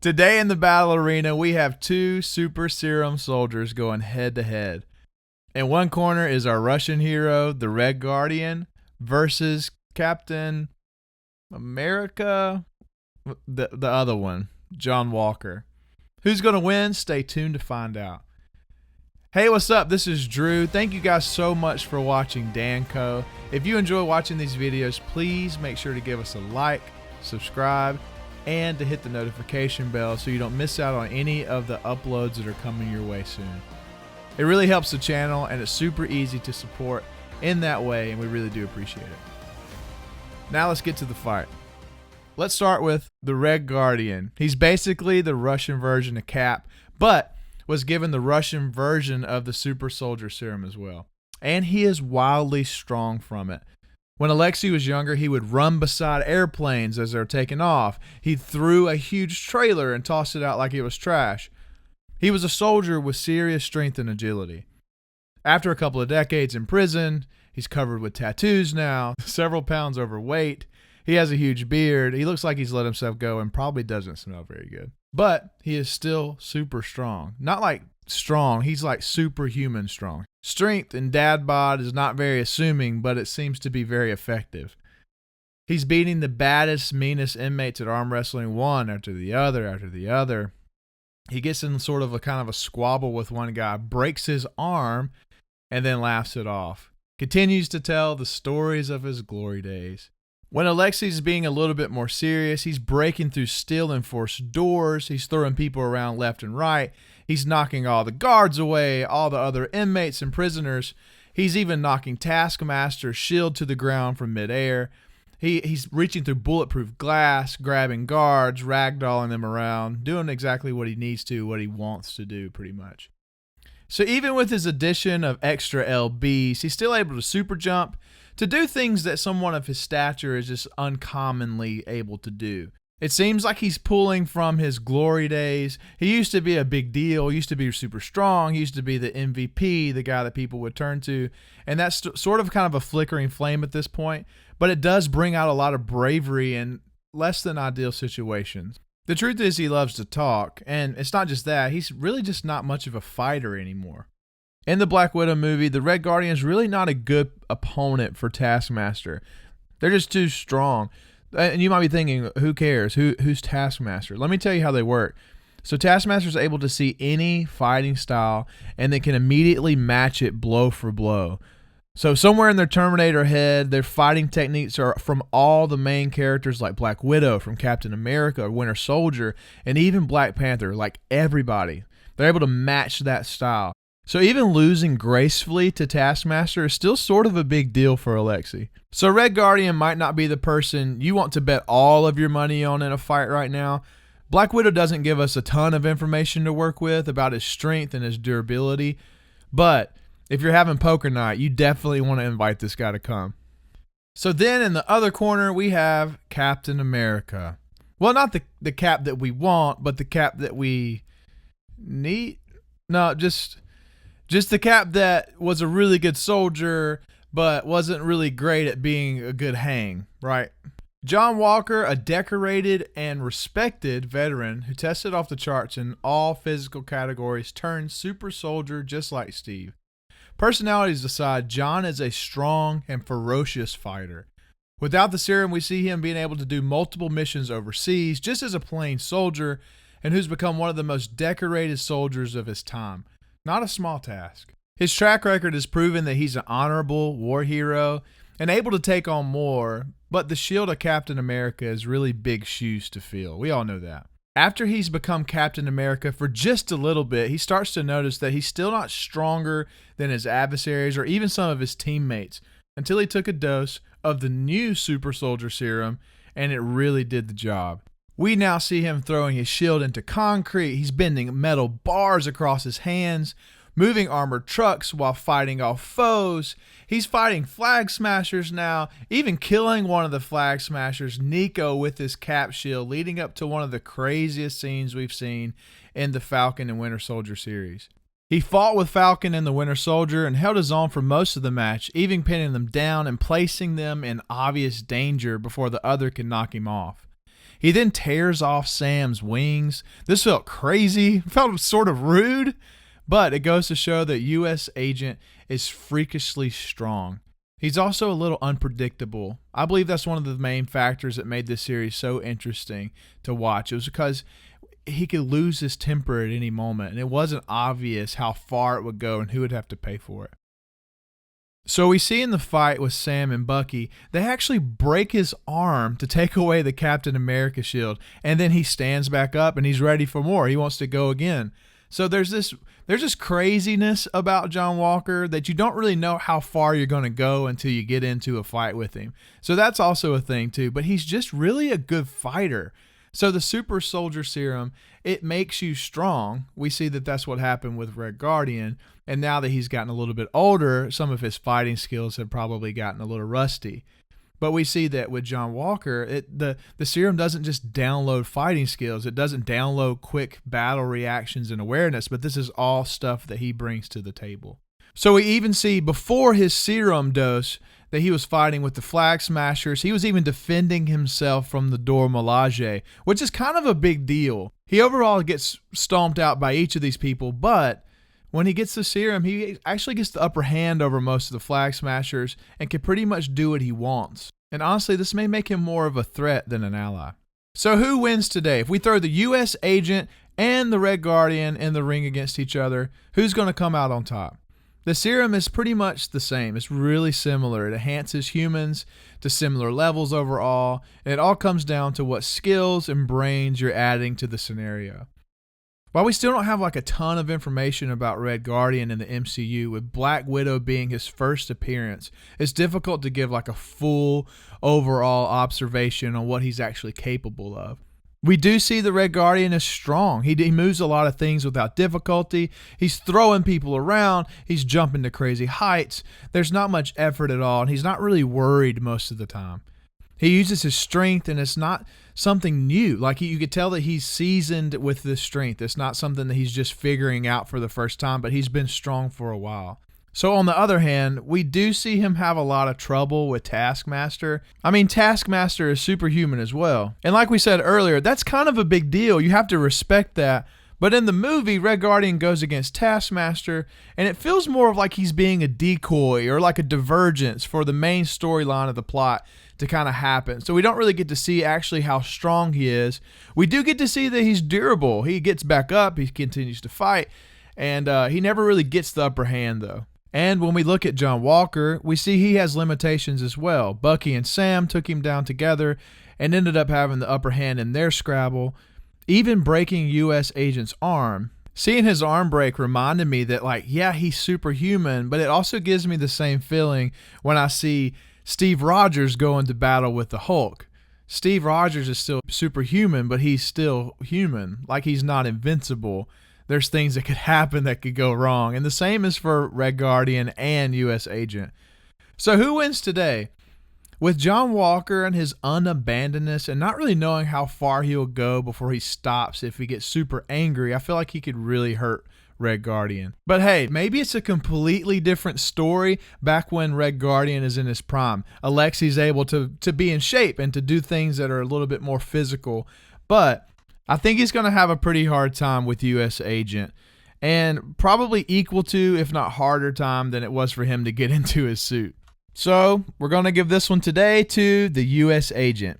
Today in the battle arena, we have two super serum soldiers going head to head. In one corner is our Russian hero, the Red Guardian, versus Captain America, the other one, John Walker. Who's going to win? Stay tuned to find out. Hey, what's up? This is Drew. Thank you guys so much for watching DanCo. If you enjoy watching these videos, please make sure to give us a like, subscribe, and to hit the notification bell so you don't miss out on any of the uploads that are coming your way soon. It really helps the channel, and it's super easy to support in that way, and we really do appreciate it. Now let's get to the fight. Let's start with the Red Guardian. He's basically the Russian version of Cap, but was given the Russian version of the super soldier serum as well. And he is wildly strong from it. When Alexei was younger, he would run beside airplanes as they're taking off. He threw a huge trailer and tossed it out like it was trash. He was a soldier with serious strength and agility. After a couple of decades in prison, he's covered with tattoos now, several pounds overweight. He has a huge beard. He looks like he's let himself go and probably doesn't smell very good. But he is still super strong. Not like strong, he's like superhuman strong. Strength and dad bod is not very assuming, but it seems to be very effective. He's beating the baddest, meanest inmates at arm wrestling one after the other. He gets in sort of a kind of a squabble with one guy, breaks his arm, and then laughs it off. Continues to tell the stories of his glory days. When Alexei's being a little bit more serious, he's breaking through steel enforced doors. He's throwing people around left and right. He's knocking all the guards away, all the other inmates and prisoners. He's even knocking Taskmaster's shield to the ground from midair. He's reaching through bulletproof glass, grabbing guards, ragdolling them around, doing exactly what he needs to, what he wants to do pretty much. So even with his addition of extra LBs, he's still able to super jump, to do things that someone of his stature is just uncommonly able to do. It seems like he's pulling from his glory days. He used to be a big deal, used to be super strong, he used to be the MVP, the guy that people would turn to, and that's sort of kind of a flickering flame at this point, but it does bring out a lot of bravery in less than ideal situations. The truth is he loves to talk, and it's not just that, he's really just not much of a fighter anymore. In the Black Widow movie, the Red Guardian is really not a good opponent for Taskmaster. They're just too strong. And you might be thinking, who cares? Who's Taskmaster? Let me tell you how they work. So Taskmaster is able to see any fighting style, and they can immediately match it blow for blow. So somewhere in their Terminator head, their fighting techniques are from all the main characters like Black Widow, from Captain America, or Winter Soldier, and even Black Panther, like everybody. They're able to match that style. So even losing gracefully to Taskmaster is still sort of a big deal for Alexei. So Red Guardian might not be the person you want to bet all of your money on in a fight right now. Black Widow doesn't give us a ton of information to work with about his strength and his durability, but if you're having poker night, you definitely want to invite this guy to come. So then in the other corner, we have Captain America. Well, not the Cap that we want, but the Cap that we need. No, just the Cap that was a really good soldier, but wasn't really great at being a good hang, right? John Walker, a decorated and respected veteran who tested off the charts in all physical categories, turned super soldier just like Steve. Personalities aside, John is a strong and ferocious fighter. Without the serum, we see him being able to do multiple missions overseas just as a plain soldier, and who's become one of the most decorated soldiers of his time. Not a small task. His track record has proven that he's an honorable war hero and able to take on more, but the shield of Captain America is really big shoes to fill. We all know that. After he's become Captain America for just a little bit, he starts to notice that he's still not stronger than his adversaries or even some of his teammates until he took a dose of the new super soldier serum, and it really did the job. We now see him throwing his shield into concrete. He's bending metal bars across his hands, moving armored trucks while fighting off foes. He's fighting flag smashers now, even killing one of the flag smashers, Nico, with his cap shield, leading up to one of the craziest scenes we've seen in the Falcon and Winter Soldier series. He fought with Falcon and the Winter Soldier and held his own for most of the match, even pinning them down and placing them in obvious danger before the other could knock him off. He then tears off Sam's wings. This felt crazy, felt sort of rude, but it goes to show that U.S. Agent is freakishly strong. He's also a little unpredictable. I believe that's one of the main factors that made this series so interesting to watch. It was because he could lose his temper at any moment, and it wasn't obvious how far it would go and who would have to pay for it. So we see in the fight with Sam and Bucky, they actually break his arm to take away the Captain America shield, and then he stands back up and he's ready for more. He wants to go again. So there's this craziness about John Walker that you don't really know how far you're going to go until you get into a fight with him. So that's also a thing too, but he's just really a good fighter. So the super soldier serum, it makes you strong. We see that that's what happened with Red Guardian. And now that he's gotten a little bit older, some of his fighting skills have probably gotten a little rusty. But we see that with John Walker, the serum doesn't just download fighting skills. It doesn't download quick battle reactions and awareness, but this is all stuff that he brings to the table. So we even see before his serum dose that he was fighting with the Flag Smashers. He was even defending himself from the Dora Milaje, which is kind of a big deal. He overall gets stomped out by each of these people, but when he gets the serum, he actually gets the upper hand over most of the Flag Smashers and can pretty much do what he wants. And honestly, this may make him more of a threat than an ally. So who wins today? If we throw the U.S. Agent and the Red Guardian in the ring against each other, who's going to come out on top? The serum is pretty much the same. It's really similar. It enhances humans to similar levels overall, and it all comes down to what skills and brains you're adding to the scenario. While we still don't have like a ton of information about Red Guardian in the MCU, with Black Widow being his first appearance, it's difficult to give like a full overall observation on what he's actually capable of. We do see the Red Guardian is strong. He moves a lot of things without difficulty. He's throwing people around. He's jumping to crazy heights. There's not much effort at all, and he's not really worried most of the time. He uses his strength, and it's not something new. Like you could tell that he's seasoned with this strength. It's not something that he's just figuring out for the first time, but he's been strong for a while. So on the other hand, we do see him have a lot of trouble with Taskmaster. I mean, Taskmaster is superhuman as well. And like we said earlier, that's kind of a big deal. You have to respect that. But in the movie, Red Guardian goes against Taskmaster, and it feels more of like he's being a decoy or like a divergence for the main storyline of the plot to kind of happen. So we don't really get to see actually how strong he is. We do get to see that he's durable. He gets back up, he continues to fight, and he never really gets the upper hand though. And when we look at John Walker, we see he has limitations as well. Bucky and Sam took him down together and ended up having the upper hand in their scrabble, even breaking U.S. Agent's arm. Seeing his arm break reminded me that, like, yeah, he's superhuman, but it also gives me the same feeling when I see Steve Rogers go into battle with the Hulk. Steve Rogers is still superhuman, but he's still human. Like, he's not invincible. There's things that could happen that could go wrong. And the same is for Red Guardian and U.S. Agent. So who wins today? With John Walker and his unabandonnedness and not really knowing how far he'll go before he stops if he gets super angry, I feel like he could really hurt Red Guardian. But hey, maybe it's a completely different story back when Red Guardian is in his prime. Alexi's able to be in shape and to do things that are a little bit more physical. But I think he's going to have a pretty hard time with U.S. Agent, and probably equal to, if not harder time than it was for him to get into his suit. So we're going to give this one today to the U.S. Agent.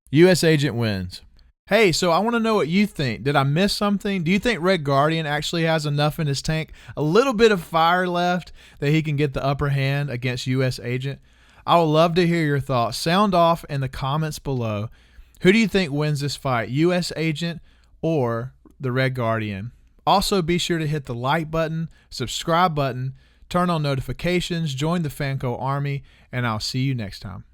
U.S. Agent wins. Hey, so I want to know what you think. Did I miss something? Do you think Red Guardian actually has enough in his tank, a little bit of fire left, that he can get the upper hand against U.S. Agent? I would love to hear your thoughts. Sound off in the comments below. Who do you think wins this fight, U.S. Agent or the Red Guardian? Also, be sure to hit the like button, subscribe button, turn on notifications, join the DanCo army, and I'll see you next time.